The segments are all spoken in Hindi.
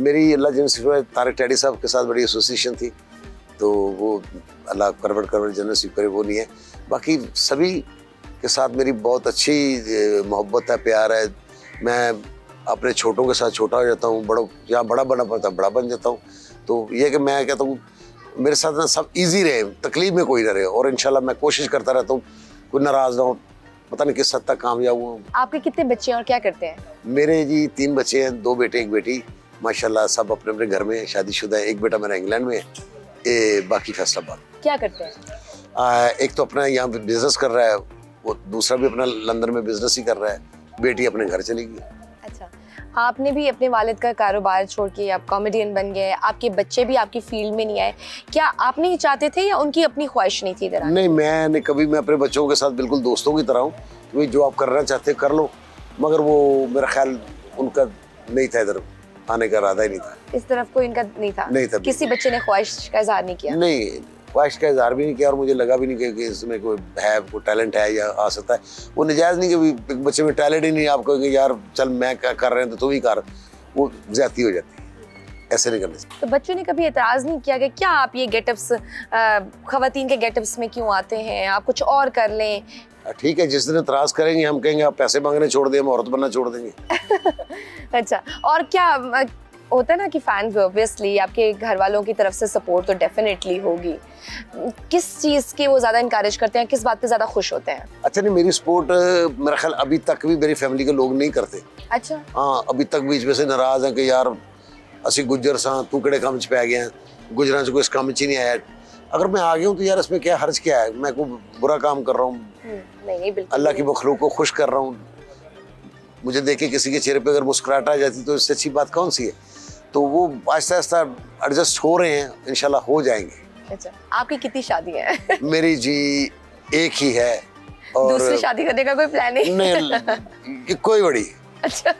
मेरी अल्लाह जिनसे तारिक टैडी साहब के साथ बड़ी एसोसिएशन थी, तो वो अल्लाह करवट जन्नत नसीब करे, वो नहीं है। बाकी सभी के साथ मेरी बहुत अच्छी मोहब्बत है, प्यार है। मैं अपने छोटों के साथ छोटा हो जाता हूँ, बड़ों जहाँ बड़ा बनना पड़ता है बड़ा बन जाता हूँ। तो ये कि मैं कहता हूँ मेरे साथ ना सब इजी रहे, तकलीफ में कोई ना रहे, और इंशाल्लाह मैं कोशिश करता रहता हूँ कोई नाराज़ ना हो। पता नहीं किस हद तक कामयाब हुआ। आपके कितने बच्चे हैं और क्या करते हैं? मेरे जी 3 बच्चे हैं, 2 बेटे 1 बेटी, माशाल्लाह सब अपने अपने घर में शादीशुदा है। एक बेटा मेरा इंग्लैंड में है, बाकी फैसलाबाद। क्या करते हैं? एक तो अपना यहाँ पे बिजनेस कर रहा है, वो दूसरा भी अपना लंदन में बिजनेस ही कर रहा है। बेटी अपने घर चली गई। अच्छा, आपने भी अपने वालिद का कारोबार छोड़ के आप कॉमेडियन बन गए, आपके बच्चे भी आपकी फील्ड में नहीं आए, क्या आप नहीं चाहते थे या उनकी अपनी ख्वाहिश नहीं थी इधर? नहीं, मैं अपने बच्चों के साथ बिल्कुल दोस्तों की तरह हूँ कि जो आप करना चाहते कर लो, मगर वो मेरा ख्याल उनका नहीं था, इधर आने का इरादा ही नहीं था। इस तरफ कोई इनका नहीं था? नहीं था। किसी बच्चे ने ख्वाहिश का इजहार नहीं किया? नहीं, ख्वाहिश का इजहार भी नहीं किया, और मुझे लगा भी नहीं कि इसमें कोई है, कोई टैलेंट है या आ सकता है। वो नजायज़ नहीं कि एक बच्चे में टैलेंट ही नहीं, आपको कि यार चल मैं क्या कर रहे हैं तो तू ही कर, वो ज्यादती हो जाती है, ऐसे नहीं करने से। तो बच्चों ने कभी एतराज़ नहीं किया कि क्या आप ये गेटअप्स, ख़वातीन के गेटअप्स में क्यों आते हैं, आप कुछ और कर लें? ठीक है, जिस दिन एतराज़ करेंगे हम कहेंगे आप पैसे मांगने छोड़ दें, हम औरत बनना छोड़ देंगे। अच्छा, और क्या होता है ना कि फैंस ऑब्वियसली आपके घर वालों की तरफ से सपोर्ट तो डेफिनेटली होगी, किस चीज़ की वो ज़्यादा इनकरेज करते हैं, किस बात पे ज़्यादा खुश होते हैं? अच्छा, नहीं मेरी सपोर्ट मेरा ख्याल अभी तक भी मेरी फैमिली के लोग नहीं करते। अच्छा। हाँ, अभी तक बीच में से नाराज़ हैं कि यार असी गुज्जर सां तू किहड़े काम च पै गया, गुजरां च कोई इस काम च ही नहीं आया। अगर मैं आ गया हूँ तो यार इसमें क्या हर्ज क्या है, मैं कोई बुरा काम कर रहा हूँ? नहीं, बिल्कुल अल्लाह की मखलूक को खुश कर रहा हूँ। मुझे देख के किसी के चेहरे पे अगर मुस्कुराहट आ जाती तो इससे अच्छी बात कौन सी है? तो वो आहिस्ता आहिस्ता एडजस्ट हो रहे हैं, इंशाल्लाह हो जाएंगे। अच्छा, आपकी कितनी शादियां हैं? मेरी जी एक ही है, और दूसरी शादी करने का कोई प्लान नहीं, कोई बड़ी। अच्छा,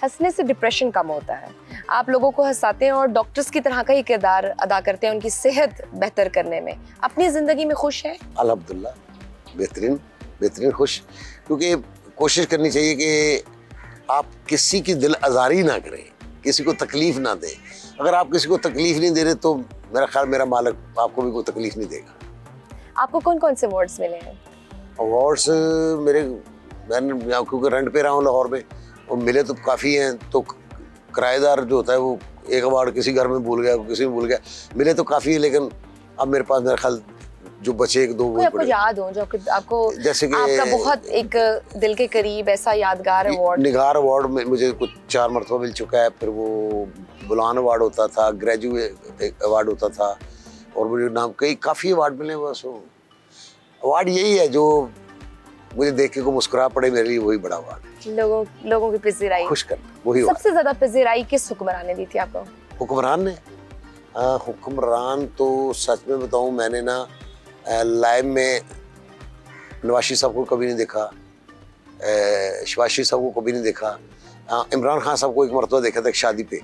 हंसने से डिप्रेशन कम होता है, आप लोगों को हंसाते हैं और डॉक्टर्स की तरह का ही किरदार अदा करते हैं उनकी सेहत बेहतर करने में। अपनी जिंदगी में खुश हैं? अल्हम्दुलिल्लाह, बेहतरीन खुश, क्योंकि कोशिश करनी चाहिए कि आप किसी की दिल आज़ारी ना करें, किसी को तकलीफ ना दें। अगर आप किसी को तकलीफ नहीं दे रहे तो मेरा ख्याल मेरा मालिक आपको भी कोई तकलीफ नहीं देगा। आपको कौन कौन से अवार्ड्स मिले हैं? अवार्ड्स मैंने यहाँ क्योंकि रेंट पे रहा हूँ लाहौर में, और मिले तो काफ़ी हैं। तो किराएदार जो होता है वो एक अवार्ड किसी घर में भूल गया, किसी में भूल गया, मिले तो काफ़ी है, लेकिन अब मेरे पास मेरा ख्याल जो बचे 1-2 वो आपको याद हो जो आपको जैसे कि आपका बहुत एक दिल के करीब ऐसा यादगार अवार्ड? निगार अवार्ड में मुझे कुछ 4 मरतबा मिल चुका है, फिर वो बुलान अवार्ड होता था, ग्रेजुएट अवार्ड होता था, और मुझे नाम काफ़ी अवार्ड मिले। बस वो अवार्ड यही है जो मुझे देख के को मुस्कुरा पड़े, मेरे लिए वही बड़ा अवार्ड है। लोगों की पिज़राई खुश करना, वही। सबसे ज्यादा पिज़राई किस हुक्मरान ने दी थी आपको? हुक्मरान ने? हुक्मरान तो सच में बताऊं, मैंने ना लाइव में नवाशी साहब को कभी नहीं देखा, शबाशी साहब को कभी नहीं देखा। इमरान खान साहब को एक मरतबा देखा था, एक शादी पे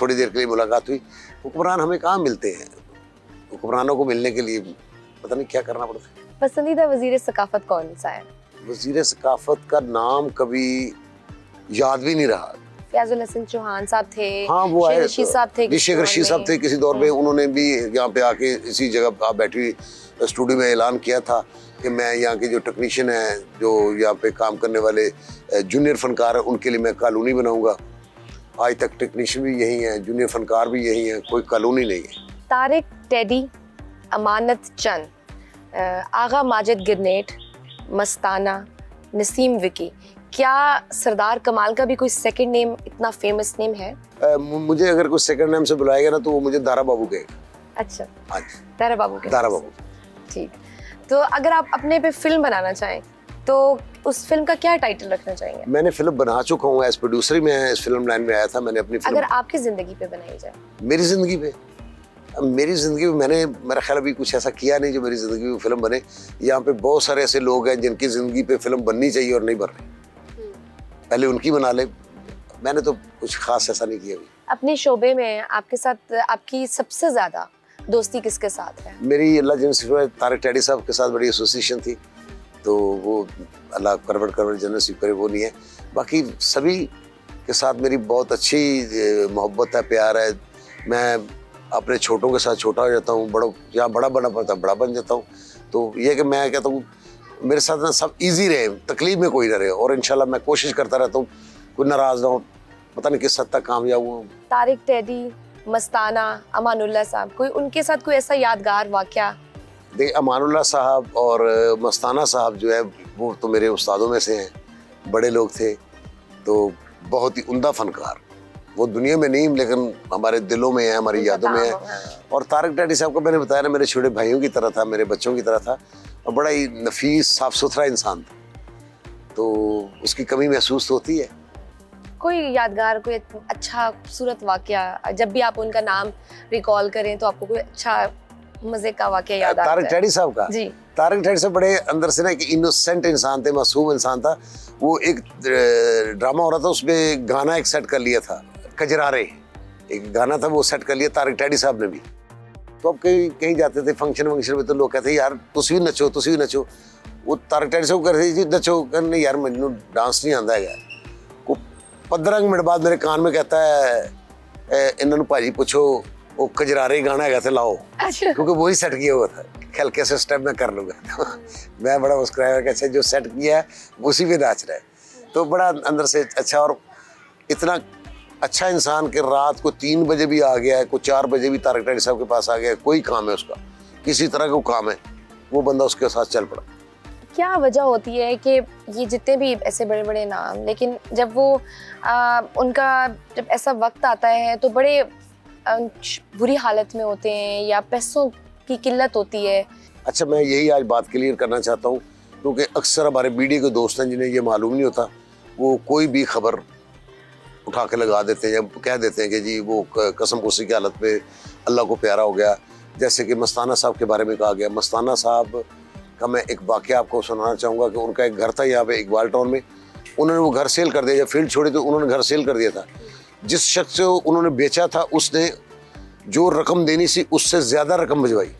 थोड़ी देर के लिए मुलाकात हुई। हुक्मरान हमें कहाँ मिलते हैं? हुक्मरानों को मिलने के लिए पता नहीं क्या करना पड़ता है। पसंदीदा वजीर सकाफत कौन सा है? वजीर सकाफत का नाम कभी याद भी नहीं रहा। फयाजुल हसन चौहान साहब थे। हाँ, वो शेख रशीद साहब थे। शेख रशीद साहब थे किसी दौर पे, उन्होंने भी यहाँ पे आके इसी जगह आप बैठी स्टूडियो में ऐलान किया था कि मैं यहाँ के जो टेक्नीशियन हैं, जो यहाँ पे काम करने वाले जूनियर फनकार हैं, उनके लिए मैं कॉलोनी बनाऊंगा। आज तक टेक्नीशियन भी यही हैं, जूनियर फनकार भी यही हैं, कोई कॉलोनी नहीं है। तारिक टैडी, अमानत चंद, आगा माजिद गिरनेट, मस्ताना, नसीम विकी, क्या सरदार कमाल का भी कोई सेकंड नेम इतना फेमस नेम है? मुझे अगर कोई सेकंड नेम से बुलाएगा ना तो वो मुझे दारा बाबू कहेगा। अच्छा, हाँ, दारा बाबू के? दारा बाबू। ठीक। तो अगर आप अपने पे फिल्म बनाना चाहें तो उस फिल्म का क्या टाइटल रखना चाहेंगे? मैंने फिल्म बना चुका हूँ, एज प्रोड्यूसर ही मैं इस फिल्म लाइन में आया था। मैंने अपनी फिल्म अगर आपकी जिंदगी पे बनाई जाए? मेरी जिंदगी में मैंने मेरा ख्याल अभी कुछ ऐसा किया नहीं जो मेरी जिंदगी में फिल्म बने। यहाँ पे बहुत सारे ऐसे लोग हैं जिनकी जिंदगी पे फिल्म बननी चाहिए और नहीं बन रही, पहले उनकी बना ले। मैंने तो कुछ खास ऐसा नहीं किया अभी। अपने शोबे में आपके साथ आपकी सबसे ज्यादा दोस्ती किसके साथ है? मेरी अल्लाह जिनसे तारिक टैडी साहब के साथ बड़ी एसोसिएशन थी, तो वो अल्लाह करवट जन्नत नसीब करे, वो नहीं है। बाकी सभी के साथ मेरी बहुत अच्छी मोहब्बत है, प्यार है। मैं अपने छोटों के साथ छोटा हो जाता हूँ, बड़ों जहाँ बड़ा बनना पड़ता है बड़ा बन जाता हूँ। तो ये कि मैं कहता हूँ मेरे साथ ना सब इजी रहे, तकलीफ में कोई ना रहे, और इंशाल्लाह मैं कोशिश करता रहता हूँ कोई नाराज़ ना हो, पता नहीं किस हद तक कामयाब हूँ। तारिक टेडी, मस्ताना, अमानुल्लाह साहब, कोई उनके साथ कोई ऐसा यादगार वाकया? देख, अमानुल्लाह साहब और मस्ताना साहब जो है वो तो मेरे उस्तादों में से हैं, बड़े लोग थे, तो बहुत ही उम्दा फनकार। वो दुनिया में नहीं लेकिन हमारे दिलों में है, हमारी यादों में है। और तारिक टेडी साहब को मैंने बताया ना, मेरे छोटे भाइयों की तरह था, मेरे बच्चों की तरह था, और बड़ा ही नफीस साफ सुथरा इंसान था, तो उसकी कमी महसूस होती है। कोई यादगार, कोई अच्छा खूबसूरत वाकया, जब भी आप उनका नाम रिकॉल करें तो आपको कोई अच्छा मजे का वाकया याद आता है? तारिक टेडी साहब का? जी, तारिक टेडी साहब बड़े अंदर से ना एक इनोसेंट इंसान थे, मासूम इंसान था। वो एक ड्रामा हो रहा था, उसमें गाना एक सेट कर लिया था, कजरारे एक गाना था, वो सेट कर लिया तारिक टेडी साहब ने भी। तो अब कहीं कहीं जाते थे फंक्शन वंक्शन में, तो लोग कहते यार तुसी भी नचो, तुसी भी नचो। वो तारिक टेडी साहब कहते जी नचो, कहने यार मैनू डांस नहीं आता है। को 15 मिनट बाद मेरे कान में कहता है इन्होंने भाजी पूछो वो कजरारे गाना है तो लाओ, क्योंकि वही सेट किया हुआ था, हल्के से स्टेप में कर लूँगा। मैं बड़ा मुस्कुराया कि अच्छा जो सेट किया है उसी पे नाच रहा है। तो बड़ा अंदर से अच्छा, और इतना अच्छा इंसान कि रात को 3 बजे भी आ गया है, कोई 4 बजे भी तारिक टेडी साहब के पास आ गया है, कोई काम है उसका, किसी तरह का काम है, वो बंदा उसके साथ चल पड़ा। क्या वजह होती है कि ये जितने भी ऐसे बड़े बड़े नाम, लेकिन जब वो उनका जब ऐसा वक्त आता है तो बड़े बुरी हालत में होते हैं या पैसों की किल्लत होती है? अच्छा, मैं यही आज बात क्लियर करना चाहता हूँ, क्योंकि अक्सर हमारे मीडिया के दोस्त हैं जिन्हें ये मालूम नहीं होता, वो कोई भी खबर उठा के लगा देते हैं या कह देते हैं कि जी वो कसम पुसी की हालत में अल्लाह को प्यारा हो गया। जैसे कि मस्ताना साहब के बारे में कहा गया, मस्ताना साहब का मैं एक वाकया आपको सुनाना चाहूँगा कि उनका एक घर था यहाँ पे इकबाल टाउन में, उन्होंने वो घर सेल कर दिया, जब फील्ड छोड़ी तो उन्होंने घर सेल कर दिया था। जिस शख्स को उन्होंने बेचा था उसने जो रकम देनी थी उससे ज़्यादा रकम भिजवाई,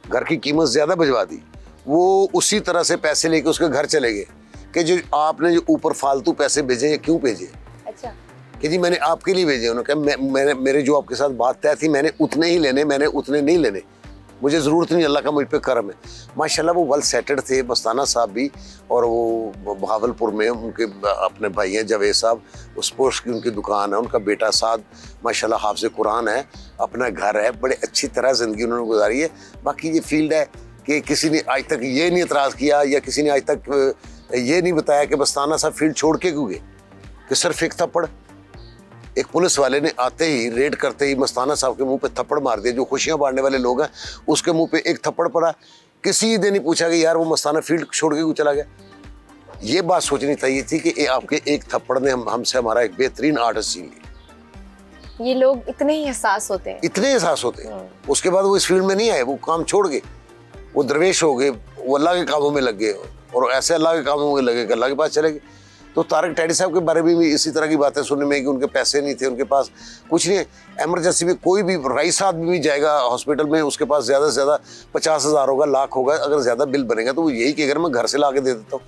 घर की कीमत ज़्यादा भिजवा दी। वो उसी तरह से पैसे लेके उसके घर चले गए कि जो आपने जो ऊपर फालतू पैसे भेजे क्यों भेजे? अच्छा, कि जी मैंने आपके लिए भेजे। उन्होंने कहा मेरे जो आपके साथ बात तय थी मैंने उतने ही लेने, मैंने उतने नहीं लेने, मुझे ज़रूरत नहीं, अल्लाह का मुझ पे करम है। माशाल्लाह वो वेल सेटेड थे मस्ताना साहब भी, और वो बहावलपुर में उनके अपने भाई हैं जावेद साहब, उस स्पोर्ट्स की उनकी दुकान है, उनका बेटा साद माशाल्लाह हाफ़िज़ कुरान है, अपना घर है, बड़े अच्छी तरह ज़िंदगी उन्होंने गुजारी है। बाकी ये फील्ड है कि किसी ने आज तक ये नहीं एतराज़ किया या किसी ने आज तक ये नहीं बताया कि मस्ताना साहब फील्ड छोड़ के क्यों गए, कि सिर्फ एक थप्पड़ एक पुलिस वाले ने आते ही रेड करते ही मस्ताना साहब के मुंह पे थप्पड़ मार दिया। जो खुशियां बांटने वाले लोग हैं उसके मुंह पे एक थप्पड़ पड़ा, किसी ने नहीं पूछा कि यार वो मस्ताना फील्ड छोड़ के क्यों चला गया। ये बात सोचनी चाहिए थी कि आपके एक थप्पड़ ने हमसे हमारा एक बेहतरीन आर्टिस्ट छीन लिया। ये लोग इतने ही एहसास होते हैं, इतने एहसास होते हैं। उसके बाद वो इस फील्ड में नहीं आए, वो काम छोड़ गए, वो दरवेश हो गए, वो अल्लाह के कामों में लग गए, और ऐसे अल्लाह के कामों में लगे अल्लाह के पास चले गए। तो तारिक टेडी साहब के बारे में भी इसी तरह की बातें सुनने में कि उनके पैसे नहीं थे, उनके पास कुछ नहीं, एमरजेंसी में कोई भी राइस आदमी भी जाएगा हॉस्पिटल में, उसके पास ज़्यादा से ज़्यादा 50,000 होगा, लाख होगा, अगर ज़्यादा बिल बनेगा तो वो यही कि अगर मैं घर से ला के दे देता हूँ।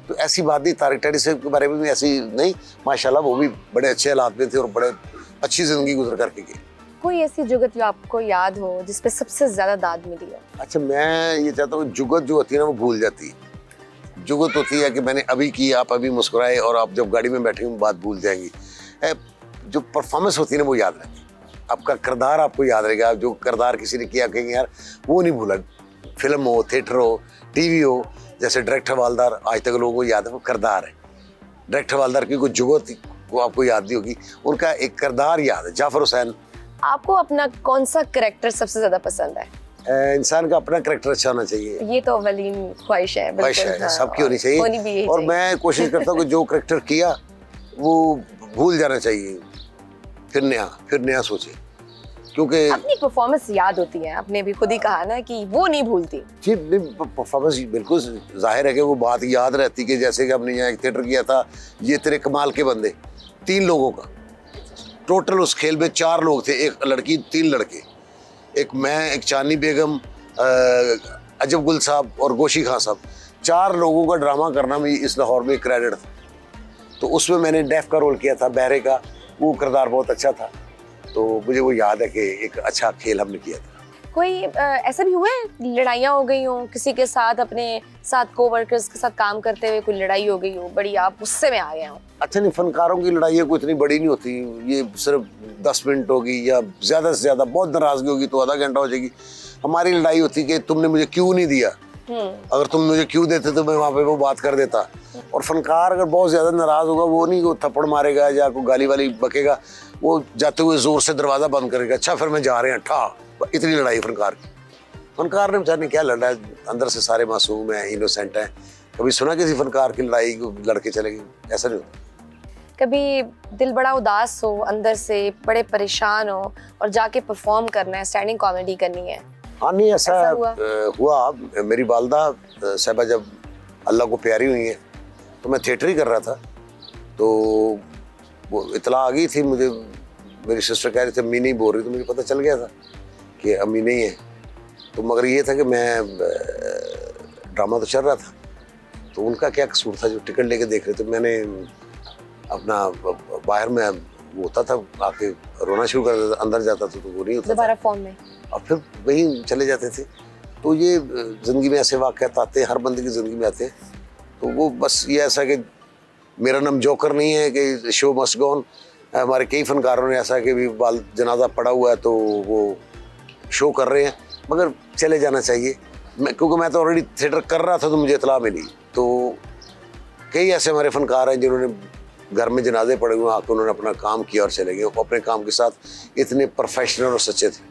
तो ऐसी बात नहीं, तारिक टेडी साहब के बारे में भी ऐसी नहीं, माशाल्लाह वो भी बड़े अच्छे हालात में थे और बड़े अच्छी ज़िंदगी गुजर करके गए। कोई ऐसी जुगत जो आपको याद हो जिस पे सबसे ज़्यादा दाद मिली हो? अच्छा, मैं ये चाहता हूँ जुगत जो होती है ना वो भूल जाती है। जुगत होती है कि मैंने अभी की, आप अभी मुस्कुराए और आप जब गाड़ी में बैठे बात भूल जाएंगी। जो परफॉर्मेंस होती है ना वो याद रहती है, आपका किरदार आपको याद रहेगा। जो किरदार किसी ने किया कहेंगे यार वो नहीं भूला, फिल्म हो, थिएटर हो, टीवी हो, जैसे डायरेक्टर हवालदार आज तक लोगों को याद है, वो किरदार है। डायरेक्टर हवालदार की कोई जुगत वो आपको याद नहीं होगी, उनका एक किरदार याद है। जाफर हुसैन। आपको अपना कौन सा कैरेक्टर सबसे ज़्यादा पसंद है? इंसान का अपना करैक्टर अच्छा होना चाहिए, ये तो अवलीन ख्वाहिश है, ख्वाहिश है, हाँ, सबकी होनी चाहिए। और मैं कोशिश करता हूँ कि जो करैक्टर किया वो भूल जाना चाहिए, फिर नया सोचे, क्योंकि अपनी परफॉर्मेंस याद होती है। आपने भी खुद ही कहा ना कि वो नहीं भूलती। जी, परफॉर्मेंस बिल्कुल जाहिर है कि वो बात याद रहती कि जैसे कि हमने यहाँ एक थिएटर किया था, ये तेरे कमाल के बंदे, 3 लोगों का टोटल, उस खेल में 4 लोग थे, एक लड़की 3 लड़के, एक मैं, एक चांदनी बेगम, अजब गुल साहब और गोशी खां साहब, 4 लोगों का ड्रामा करना भी इस लाहौर में क्रेडिट था। तो उसमें मैंने डेफ का रोल किया था, बहरे का। वो किरदार बहुत अच्छा था, तो मुझे वो याद है कि एक अच्छा खेल हमने किया था। कोई ऐसा भी हुआ है लड़ाइयाँ हो गई हों किसी के साथ, अपने साथ कोवर्कर्स के साथ काम करते हुए कोई लड़ाई हो गई हो, बड़ी आप गुस्से में आ गए हो? अच्छा नहीं, फनकारों की लड़ाइयाँ कोई इतनी बड़ी नहीं होती, ये सिर्फ 10 मिनट होगी या ज़्यादा से ज़्यादा, बहुत नाराज़गी होगी तो आधा घंटा हो जाएगी। हमारी लड़ाई होती कि तुमने मुझे क्यों नहीं दिया, अगर तुम मुझे क्यों देते तो मैं वहाँ पे वो बात कर देता। और फनकार अगर बहुत ज़्यादा नाराज़ होगा, वो नहीं वो थप्पड़ मारेगा या कोई गाली वाली बकेगा, वो जाते हुए ज़ोर से दरवाज़ा बंद करेगा, अच्छा फिर मैं जा रहे हैं ठा। इतनी लड़ाई फनकार की। फनकार ने बेचारे क्या लड़ा है, अंदर से सारे मासूम हैं, इनोसेंट हैं। कभी सुना किसी फनकार की लड़ाई को लड़के चले गए? ऐसा नहीं होता। कभी दिल बड़ा उदास हो, अंदर से बड़े परेशान हो और जाके परफॉर्म करना है, स्टैंडिंग कॉमेडी करनी है? हाँ नहीं, ऐसा हुआ? मेरी वालदा साहिबा जब अल्लाह को प्यारी हुई है तो मैं थिएटर ही कर रहा था, तो वो इतला आ गई थी मुझे, मेरी सिस्टर कह रही थी अम्मी नहीं बोल रही, तो मुझे पता चल गया था कि अम्मी नहीं है। तो मगर ये था कि मैं ड्रामा तो चल रहा था, तो उनका क्या कसूर था जो टिकट लेके देख रहे थे। मैंने अपना बाहर में होता था, आके रोना शुरू कर देता, अंदर जाता था तो वो नहीं होता दोबारा फॉर्म में, और फिर वहीं चले जाते थे। तो ये ज़िंदगी में ऐसे वाक़यात आते हैं, हर बंदे की ज़िंदगी में आते हैं। तो वो बस ये ऐसा कि मेरा नाम जोकर नहीं है कि शो मस्ट गो ऑन। हमारे कई फनकारों ने ऐसा कि भी बाल जनाजा पड़ा हुआ है तो वो शो कर रहे हैं, मगर चले जाना चाहिए। क्योंकि मैं तो ऑलरेडी थिएटर कर रहा था तो मुझे इतला मिली। तो कई ऐसे हमारे फनकार हैं जिन्होंने घर में जनाजे पड़े हुए आके उन्होंने अपना काम किया और चले गए। वो अपने काम के साथ इतने प्रोफेशनल और सच्चे थे।